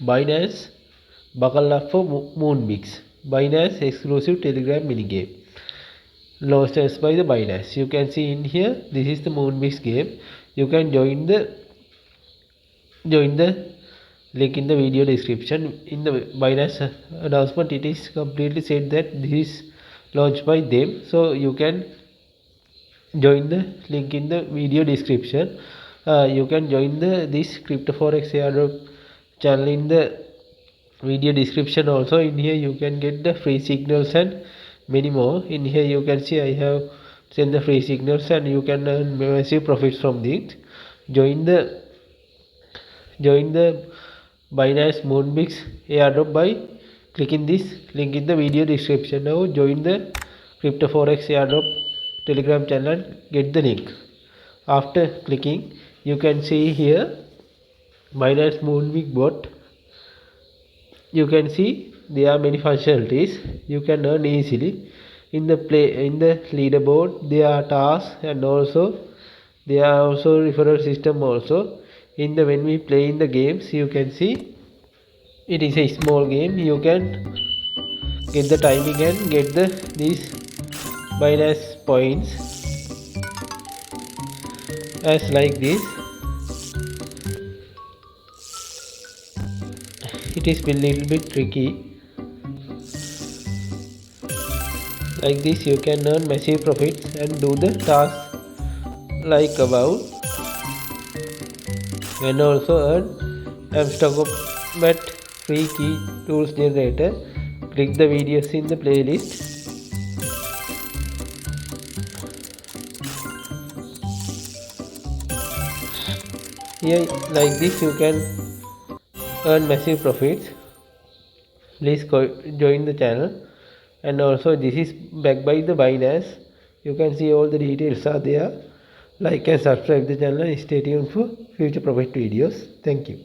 Binance buckle up for Moonbix. Binance exclusive Telegram minigame. Launched by the Binance. You can see in here, this is the Moonbix game. You can join the link in the video description. In the Binance announcement, it is completely said that this is launched by them. So you can join the link in the video description. You can join this crypto forex airdrop channel in the video description also. In here you can get the free signals and many more. In here you can see I have sent the free signals and you can earn massive profits from this. Join the Binance Moonbix airdrop by clicking this link in the video description. Now join the crypto forex airdrop Telegram channel and get the link. After clicking, you can see here Binance Moonbix bot. You can see there are many functionalities. You can earn easily in the leaderboard. There are tasks and also there are also referral system also. When we play in the games, you can see it is a small game. You can get the timing and get these Binance points as like this. It is a little bit tricky. Like this you can earn massive profits and do the tasks like above, and also earn Amstock.bet free key tools generator. Click the videos in the playlist. Here like this you can earn massive profits. Please join the channel, and also this is backed by the Binance. You can see all the details are there. Like and subscribe the channel and stay tuned for future profit videos. Thank you.